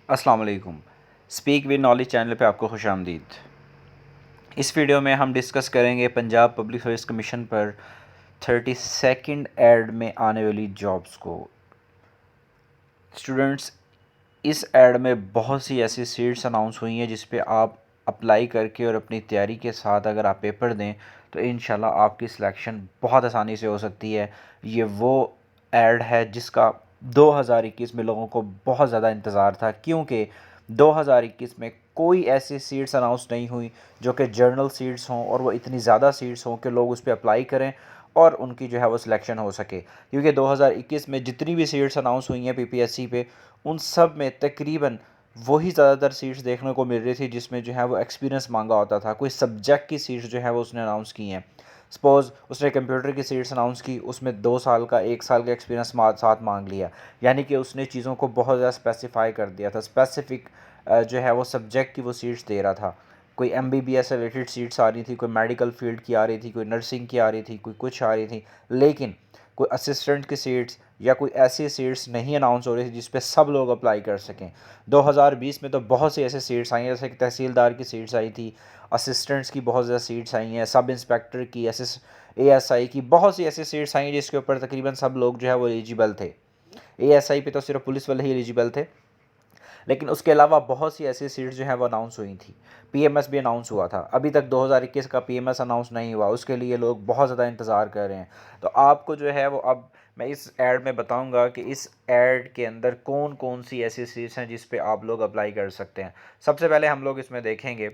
अस्सलाम वालेकुम। Speak with knowledge channel पे आपको खुशामदीद। इस वीडियो में हम डिस्कस करेंगे पंजाब पब्लिक सर्विस कमीशन पर 32nd एड में आने वाली जॉब्स को। स्टूडेंट्स, इस एड में बहुत सी ऐसी सीट्स अनाउंस हुई हैं जिस पे आप अप्लाई करके और अपनी तैयारी के साथ अगर आप पेपर दें तो इंशाल्लाह आपकी सिलेक्शन बहुत आसानी से हो सकती है। ये वो एड है जिसका 2021 में लोगों को बहुत ज़्यादा इंतज़ार था, क्योंकि 2021 में कोई ऐसी सीट्स अनाउंस नहीं हुई जो कि जर्नल सीट्स हों और वो इतनी ज़्यादा सीट्स हों कि लोग उस पर अप्लाई करें और उनकी जो है वो सिलेक्शन हो सके। क्योंकि 2021 में जितनी भी सीट्स अनाउंस हुई हैं पीपीएससी पे, उन सब में तकरीबन वही ज़्यादातर सीट्स देखने को मिल रही थी जिसमें जो है वो एक्सपीरियंस मांगा होता था। कोई सब्जेक्ट की सीट्स जो है वो उसने अनाउंस की हैं। सपोज़ उसने कंप्यूटर की सीट्स अनाउंस की, उसमें 2 साल का 1 साल का एक्सपीरियंस साथ मांग लिया। यानी कि उसने चीज़ों को बहुत ज़्यादा स्पेसिफाई कर दिया था। स्पेसिफिक जो है वो सब्जेक्ट की वो सीट्स दे रहा था। कोई एमबीबीएस से रिलेटेड सीट्स आ रही थी, कोई मेडिकल फील्ड की आ रही थी, कोई नर्सिंग की आ रही थी, कोई कुछ आ रही थी। लेकिन कोई असिस्टेंट की सीट्स या कोई ऐसी सीट्स नहीं अनाउंस हो रही थी जिस पे सब लोग अप्लाई कर सकें। 2020 में तो बहुत सी ऐसी सीट्स आई हैं, जैसे कि तहसीलदार की सीट्स आई थी, असिस्टेंट्स की बहुत ज़्यादा सीट्स आई हैं, सब इंस्पेक्टर की, एएसआई की बहुत सी ऐसी सीट्स आई हैं जिसके ऊपर तकरीबन सब लोग जो है वो एलिजिबल थे। एएसआई पे तो सिर्फ पुलिस वाले ही एलिजिबल थे, लेकिन उसके अलावा बहुत सी ऐसी सीट्स जो हैं वो अनाउंस हुई थी। पीएमएस भी अनाउंस हुआ था। अभी तक 2021 का पीएमएस अनाउंस नहीं हुआ, उसके लिए लोग बहुत ज़्यादा इंतज़ार कर रहे हैं। तो आपको जो है वो अब मैं इस ऐड में बताऊंगा कि इस ऐड के अंदर कौन कौन सी ऐसी सीट्स हैं जिस पे आप लोग अप्लाई कर सकते हैं। सबसे पहले हम लोग इसमें देखेंगे,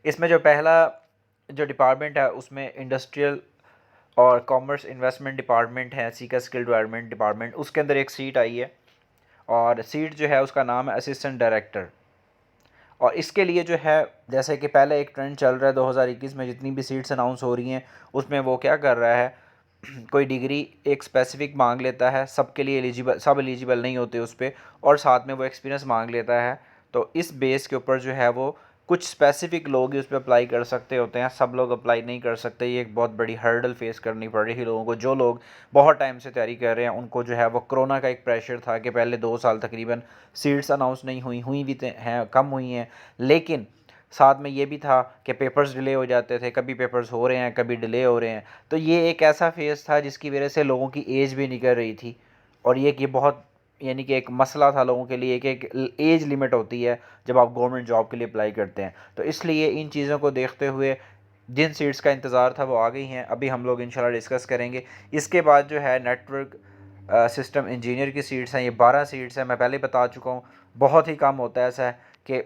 इसमें जो पहला जो डिपार्टमेंट है उसमें इंडस्ट्रियल और कॉमर्स इन्वेस्टमेंट डिपार्टमेंट है, सी का स्किल डेवलपमेंट डिपार्टमेंट, उसके अंदर एक सीट आई है और सीट जो है उसका नाम है असिस्टेंट डायरेक्टर। और इसके लिए जो है, जैसे कि पहले एक ट्रेंड चल रहा है 2021 में जितनी भी सीट्स अनाउंस हो रही हैं उसमें वो क्या कर रहा है, कोई डिग्री एक स्पेसिफिक मांग लेता है, सबके लिए एलिजिबल, सब एलिजिबल नहीं होते उस पर, और साथ में वो एक्सपीरियंस मांग लेता है। तो इस बेस के ऊपर जो है वो कुछ स्पेसिफिक लोग ही उस पर अप्लाई कर सकते होते हैं, सब लोग अप्लाई नहीं कर सकते। ये एक बहुत बड़ी हर्डल फेस करनी पड़ रही है लोगों को। जो लोग बहुत टाइम से तैयारी कर रहे हैं उनको जो है वो कोरोना का एक प्रेशर था कि पहले 2 साल तकरीबन सीट्स अनाउंस नहीं हुई भी हैं, कम हुई हैं, लेकिन साथ में ये भी था कि पेपर्स डिले हो जाते थे, कभी पेपर्स हो रहे हैं कभी डिले हो रहे हैं। तो ये एक ऐसा फेज़ था जिसकी वजह से लोगों की एज भी निकल रही थी, और ये बहुत यानी कि एक मसला था लोगों के लिए कि एक एज लिमिट होती है जब आप गवर्नमेंट जॉब के लिए अप्लाई करते हैं। तो इसलिए इन चीज़ों को देखते हुए जिन सीट्स का इंतज़ार था वो आ गई हैं। अभी हम लोग इंशाल्लाह डिस्कस करेंगे। इसके बाद जो है नेटवर्क सिस्टम इंजीनियर की सीट्स हैं, ये 12 सीट्स हैं। मैं पहले बता चुका हूँ, बहुत ही कम होता है ऐसा है कि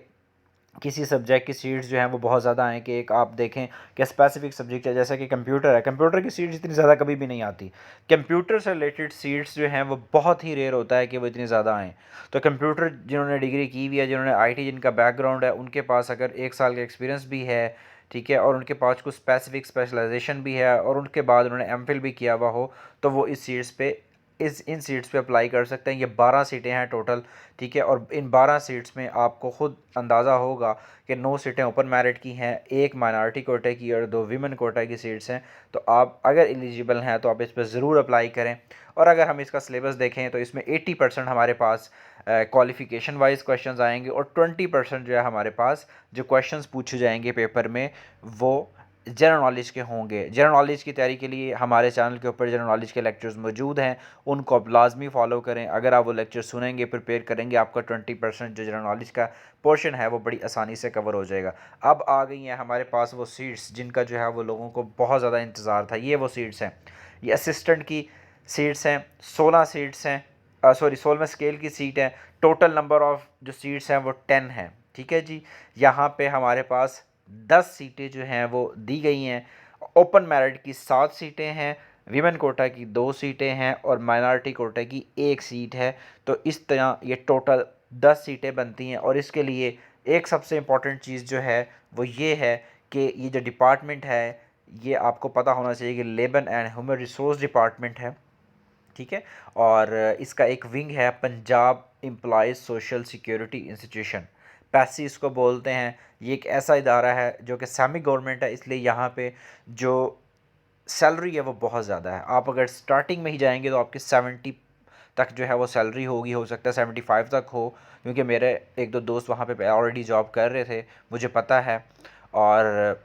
किसी सब्जेक्ट की सीट्स जो हैं वो बहुत ज़्यादा हैं कि एक आप देखें कि स्पेसिफिक सब्जेक्ट है, जैसे कि कंप्यूटर है, कंप्यूटर की सीट्स इतनी ज़्यादा कभी भी नहीं आती। कंप्यूटर से रिलेटेड सीट्स जो हैं वो बहुत ही रेयर होता है कि वो इतनी ज़्यादा आएँ। तो कंप्यूटर जिन्होंने डिग्री की हुई है, जिन्होंने आईटी जिनका बैकग्राउंड है, उनके पास अगर 1 साल का एक्सपीरियंस भी है, ठीक है, और उनके पास कुछ स्पेसिफिक स्पेशलाइजेशन भी है और उनके बाद उन्होंने एमफिल भी किया हुआ हो, तो वो इस सीट्स पे इन सीट्स पे अप्लाई कर सकते हैं। ये 12 सीटें हैं टोटल, ठीक है, और इन 12 सीट्स में आपको खुद अंदाज़ा होगा कि 9 सीटें ओपन मेरिट की हैं, एक माइनॉरिटी कोटे की और 2 वीमेन कोटा की सीट्स हैं। तो आप अगर एलिजिबल हैं तो आप इस पर ज़रूर अप्लाई करें। और अगर हम इसका सिलेबस देखें तो इसमें 80% हमारे पास क्वालिफ़िकेशन वाइज क्वेश्चंस आएंगे और 20% जो है हमारे पास जो क्वेश्चंस पूछे जाएंगे पेपर में वो जनरल नॉलेज के होंगे। जनरल नॉलेज की तैयारी के लिए हमारे चैनल के ऊपर जनरल नॉलेज के लेक्चर्स मौजूद हैं, उनको आप लाजमी फॉलो करें। अगर आप वो लेक्चर सुनेंगे, प्रिपेयर करेंगे, आपका 20% जो जनरल नॉलेज का पोर्शन है वो बड़ी आसानी से कवर हो जाएगा। अब आ गई हैं हमारे पास वो सीट्स जिनका जो है वो लोगों को बहुत ज़्यादा इंतज़ार था। ये वो सीट्स हैं, ये असिस्टेंट की सीट्स हैं, 16 सीट्स हैं, सॉरी 16वें स्केल की सीट है। टोटल नंबर ऑफ़ जो सीट्स हैं वो 10 हैं, ठीक है जी। यहाँ पे हमारे पास 10 सीटें जो हैं वो दी गई हैं। ओपन मेरिट की 7 सीटें हैं, वीमेन कोटा की 2 सीटें हैं और माइनॉरिटी कोटा की 1 सीट है। तो इस तरह ये टोटल 10 सीटें बनती हैं। और इसके लिए एक सबसे इम्पॉर्टेंट चीज़ जो है वो ये है कि ये जो डिपार्टमेंट है ये आपको पता होना चाहिए कि labour and human resource department है, ठीक है। और इसका एक विंग है Punjab employees social security institution, PESI इसको बोलते हैं। ये एक ऐसा इदारा है जो कि सेमी गवर्नमेंट है, इसलिए यहाँ पे जो सैलरी है वो बहुत ज़्यादा है। आप अगर स्टार्टिंग में ही जाएंगे तो आपकी तक जो है वो सैलरी होगी, हो सकता है 75 तक हो, क्योंकि मेरे एक दो दोस्त वहाँ पे ऑलरेडी जॉब कर रहे थे, मुझे पता है। और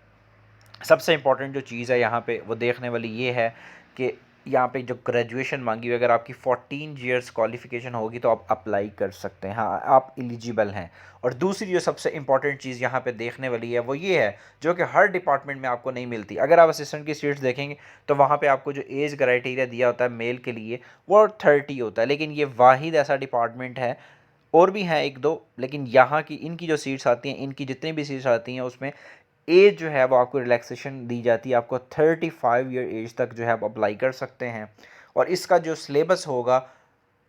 सबसे इम्पॉर्टेंट जो चीज़ है यहाँ पे वो देखने वाली ये है कि यहाँ पे जो ग्रेजुएशन मांगी हुई, अगर आपकी 14 ईयर्स क्वालिफिकेशन होगी तो आप अप्लाई कर सकते हैं, हाँ आप एलिजिबल हैं। और दूसरी जो सबसे इम्पॉर्टेंट चीज़ यहाँ पे देखने वाली है वो ये है, जो कि हर डिपार्टमेंट में आपको नहीं मिलती। अगर आप असिस्टेंट की सीट्स देखेंगे तो वहाँ पे आपको जो एज क्राइटेरिया दिया होता है मेल के लिए वो 30 होता है, लेकिन ये वाहिद ऐसा डिपार्टमेंट है, और भी हैं एक दो, लेकिन यहाँ की इनकी जो सीट्स आती हैं, इनकी जितनी भी सीट्स आती हैं उसमें एज जो है वो आपको रिलैक्सेशन दी जाती है, आपको 35 ईयर एज तक जो है आप अप्लाई कर सकते हैं। और इसका जो सिलेबस होगा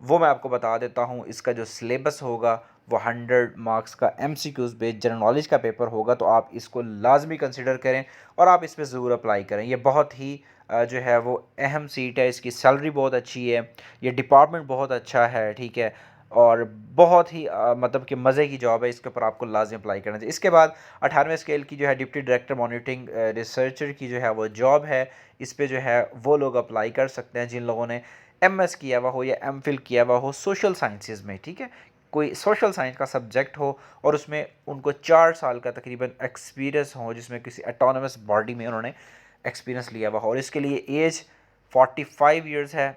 वो मैं आपको बता देता हूँ। इसका जो सिलेबस होगा वो 100 मार्क्स का MCQs बेस्ड जनरल नॉलेज का पेपर होगा, तो आप इसको लाजमी कंसिडर करें और आप इस पर ज़रूर अप्लाई करें। ये बहुत ही जो है वो अहम सीट है, इसकी सैलरी बहुत अच्छी है, ये डिपार्टमेंट बहुत अच्छा है, ठीक है, और बहुत ही मतलब कि मज़े की जॉब है, इसके ऊपर आपको लाजमी अप्लाई करना चाहिए। इसके बाद 18वें स्केल की जो है डिप्टी डायरेक्टर मॉनिटरिंग रिसर्चर की जो है वो जॉब है, इस पर जो है वो लोग अप्लाई कर सकते हैं जिन लोगों ने MS किया हुआ हो या MPhil किया हुआ हो सोशल साइंसेज में, ठीक है, कोई सोशल साइंस का सब्जेक्ट हो और उसमें उनको 4 साल का तकरीबन एक्सपीरियंस हो, जिसमें किसी ऑटोनमस बॉडी में उन्होंने एक्सपीरियंस लिया हुआ हो, और इसके लिए एज 45 ईयर्स है,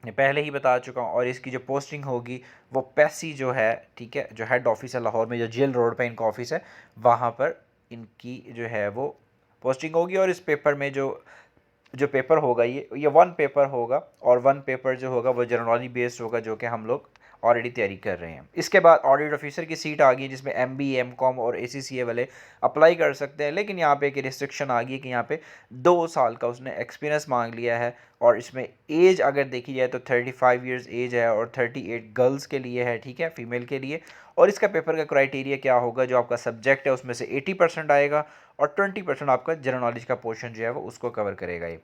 मैं पहले ही बता चुका हूँ। और इसकी जो पोस्टिंग होगी वो पैसी जो है, ठीक है, जो हेड ऑफिस है लाहौर में, जो जेल रोड पे इनका ऑफिस है, वहाँ पर इनकी जो है वो पोस्टिंग होगी। और इस पेपर में जो जो पेपर होगा ये 1 पेपर होगा, और 1 पेपर जो होगा वो जनरली बेस्ड होगा, जो कि हम लोग ऑलरेडी तैयारी कर रहे हैं। इसके बाद ऑडिट ऑफिसर की सीट आ गई है, जिसमें MBA MCOM और ACCA वाले अप्लाई कर सकते हैं, लेकिन यहाँ पे एक रिस्ट्रिक्शन आ गई है कि यहाँ पे 2 साल का उसने एक्सपीरियंस मांग लिया है, और इसमें एज अगर देखी जाए तो 35 ईयर्स एज है, और 38 गर्ल्स के लिए है, ठीक है, फीमेल के लिए। और इसका पेपर का क्राइटेरिया क्या होगा, जो आपका सब्जेक्ट है उसमें से 80% आएगा, और 20% आपका जनरल नॉलेज का पोर्शन जो है वो उसको कवर करेगा ये।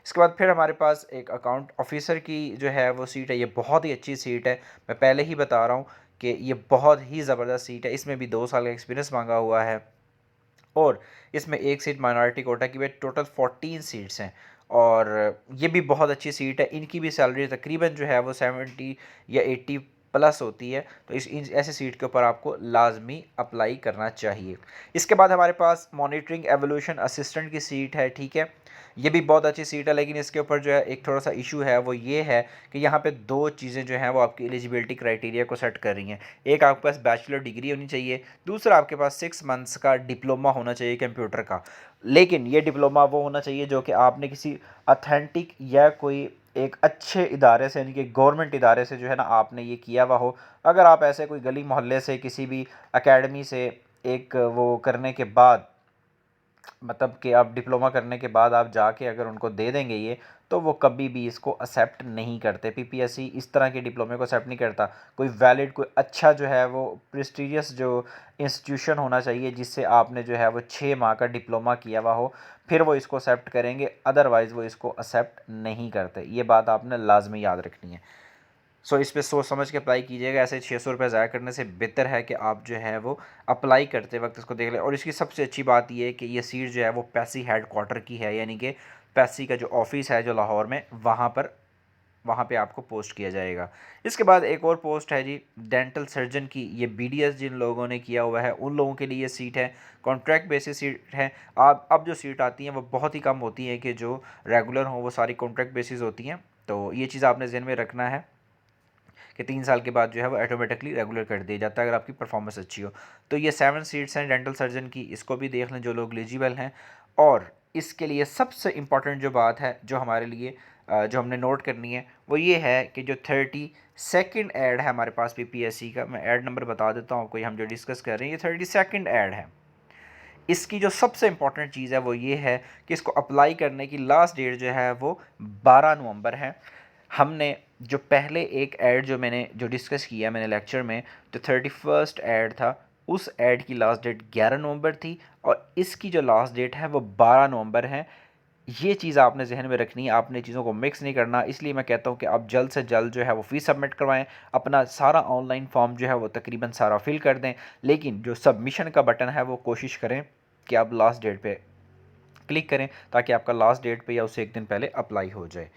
इसके बाद फिर हमारे पास एक अकाउंट ऑफिसर की जो है वो सीट है, ये बहुत ही अच्छी सीट है, मैं पहले ही बता रहा हूँ कि ये बहुत ही ज़बरदस्त सीट है। इसमें भी 2 साल का एक्सपीरियंस मांगा हुआ है, और इसमें एक सीट माइनॉरिटी कोटा की भी, टोटल 14 सीट्स हैं, और ये भी बहुत अच्छी सीट है। इनकी भी सैलरी तकरीबन जो है वो 70 या 80 प्लस होती है, तो ऐसे सीट के ऊपर आपको लाजमी अप्लाई करना चाहिए। इसके बाद हमारे पास मॉनिटरिंग एवोल्यूशन असिस्टेंट की सीट है, ठीक है, ये भी बहुत अच्छी सीट है, लेकिन इसके ऊपर जो है एक थोड़ा सा इशू है, वो ये है कि यहाँ पे 2 चीज़ें जो हैं वो आपकी एलिजिबिलिटी क्राइटेरिया को सेट कर रही हैं। एक आपके पास बैचलर डिग्री होनी चाहिए, दूसरा आपके पास 6 मंथ्स का डिप्लोमा होना चाहिए कंप्यूटर का। लेकिन ये डिप्लोमा वो होना चाहिए जो कि आपने किसी अथेंटिक या कोई एक अच्छे इदारे से, यानी कि गवर्नमेंट इदारे से जो है ना आपने ये किया हुआ हो। अगर आप ऐसे कोई गली मोहल्ले से किसी भी एकेडमी से एक वो करने के बाद, मतलब कि आप डिप्लोमा करने के बाद आप जाके अगर उनको दे देंगे ये, तो वो कभी भी इसको एक्सेप्ट नहीं करते। PPSC इस तरह के डिप्लोमे को एक्सेप्ट नहीं करता। कोई वैलिड, कोई अच्छा जो है वो प्रेस्टीजियस जो इंस्टीट्यूशन होना चाहिए, जिससे आपने जो है वो 6 माह का डिप्लोमा किया हुआ हो, फिर वो इसको एक्सेप्ट करेंगे, अदरवाइज़ वो इसको एक्सेप्ट नहीं करते। ये बात आपने लाजमी याद रखनी है। सो इस पे सोच समझ के अप्लाई कीजिएगा। ऐसे 600 रुपये ज़ाया करने से बेहतर है कि आप जो है वो अप्लाई करते वक्त इसको देख लें। और इसकी सबसे अच्छी बात ये है कि ये सीट जो है वो पैसी हेड क्वार्टर की है, यानी कि पैसी का जो ऑफिस है जो लाहौर में, वहाँ पे आपको पोस्ट किया जाएगा। इसके बाद एक और पोस्ट है जी डेंटल सर्जन की, ये BDS जिन लोगों ने किया हुआ है उन लोगों के लिए ये सीट है, कॉन्ट्रैक्ट बेसिस सीट है। अब जो सीट आती हैं वो बहुत ही कम होती हैं, कि जो रेगुलर हों वो सारी कॉन्ट्रैक्ट बेसिस होती हैं। तो ये चीज़ आपने जहन में रखना है कि 3 साल के बाद जो है वो ऑटोमेटिकली रेगुलर कर दिया जाता है अगर आपकी परफॉर्मेंस अच्छी हो। तो ये 7 सीट्स हैं डेंटल सर्जन की, इसको भी देख लें जो लोग एलिजिबल हैं। और इसके लिए सबसे इम्पॉर्टेंट जो बात है जो हमारे लिए जो हमने नोट करनी है वो ये है कि जो 32nd ऐड है हमारे पास PPSC का, मैं ऐड नंबर बता देता हूँ आपको, हम जो डिस्कस कर रहे हैं ये 32nd ऐड है। इसकी जो सबसे इम्पॉर्टेंट चीज़ है वो ये है कि इसको अप्लाई करने की लास्ट डेट जो है वो 12 नवंबर है। हमने जो पहले एक ऐड जो मैंने जो डिस्कस किया मैंने लेक्चर में, जो 31st ऐड था, उस ऐड की लास्ट डेट 11 नवंबर थी, और इसकी जो लास्ट डेट है वो 12 नवंबर है। ये चीज़ आपने जहन में रखनी है, आपने चीज़ों को मिक्स नहीं करना। इसलिए मैं कहता हूँ कि आप जल्द से जल्द जो है वो फ़ीस सबमिट करवाएं, अपना सारा ऑनलाइन फॉर्म जो है वो तकरीबन सारा फिल कर दें, लेकिन जो सबमिशन का बटन है वो कोशिश करें कि आप लास्ट डेट पे क्लिक करें, ताकि आपका लास्ट डेट पे या उससे एक दिन पहले अप्लाई हो जाए।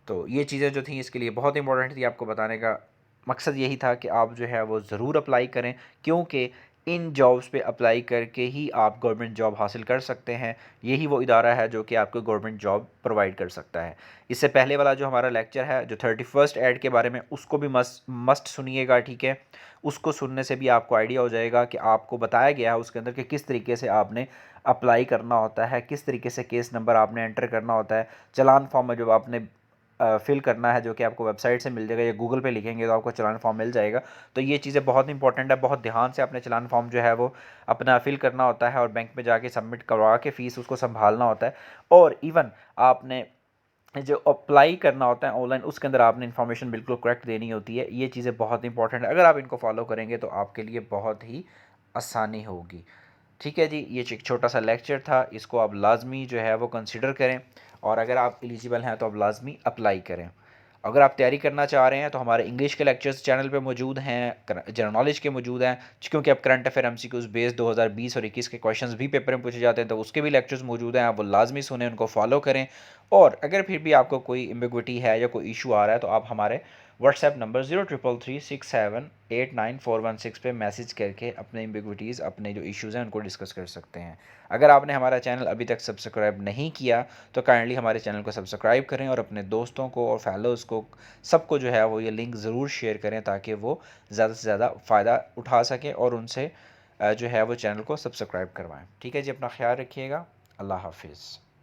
तो ये चीज़ें जो थी इसके लिए बहुत इंपॉर्टेंट थी, आपको बताने का मकसद यही था कि आप जो है वो ज़रूर अप्लाई करें, क्योंकि इन जॉब्स पे अप्लाई करके ही आप गवर्नमेंट जॉब हासिल कर सकते हैं। यही वो इदारा है जो कि आपको गवर्नमेंट जॉब प्रोवाइड कर सकता है। इससे पहले वाला जो हमारा लेक्चर है जो 31st ऐड के बारे में, उसको भी मस्ट मस्ट सुनिएगा, ठीक है। उसको सुनने से भी आपको आइडिया हो जाएगा कि आपको बताया गया है उसके अंदर कि किस तरीके से आपने अप्लाई करना होता है, किस तरीके से केस नंबर आपने एंटर करना होता है। चालान फॉर्म में जब आपने फिल करना है, जो कि आपको वेबसाइट से मिल जाएगा या गूगल पे लिखेंगे तो आपको चालान फॉर्म मिल जाएगा। तो ये चीज़ें बहुत इंपॉर्टेंट है, बहुत ध्यान से अपने चालान फॉर्म जो है वो अपना फिल करना होता है और बैंक में जाके सबमिट करवा के फ़ीस उसको संभालना होता है। और इवन आपने जो अप्लाई करना होता है ऑनलाइन, उसके अंदर आपने इन्फॉर्मेशन बिल्कुल करेक्ट देनी होती है। ये चीज़ें बहुत इंपॉर्टेंट है, अगर आप इनको फॉलो करेंगे तो आपके लिए बहुत ही आसानी होगी। ठीक है जी, ये एक छोटा सा लेक्चर था, इसको आप लाजमी जो है वो कंसिडर करें, और अगर आप एलिजिबल हैं तो आप लाजमी अप्लाई करें। अगर आप तैयारी करना चाह रहे हैं तो हमारे इंग्लिश के लेक्चर्स चैनल पे मौजूद हैं, जनरल नॉलेज के मौजूद हैं, क्योंकि अब करंट अफेयर एमसीक्यूज बेस्ड 2020 और 21 के क्वेश्चंस भी पेपर में पूछे जाते हैं, तो उसके भी लेक्चर्स मौजूद हैं, आप वो लाजमी सुने, उनको फॉलो करें। और अगर फिर भी आपको कोई एम्बिग्विटी है या कोई इशू आ रहा है तो आप हमारे व्हाट्सएप नंबर 0333678941 पे मैसेज करके अपने एम्बिग्विटीज़, अपने जो इश्यूज़ हैं उनको डिस्कस कर सकते हैं। अगर आपने हमारा चैनल अभी तक सब्सक्राइब नहीं किया तो काइंडली हमारे चैनल को सब्सक्राइब करें और अपने दोस्तों को और फैलोज़ को, सबको जो है वो ये लिंक ज़रूर शेयर करें, ताकि वो ज़्यादा से ज़्यादा फ़ायदा उठा सकें और उनसे जो है वो चैनल को सब्सक्राइब करवाएँ। ठीक है जी, अपना ख्याल रखिएगा। अल्लाह हाफिज़।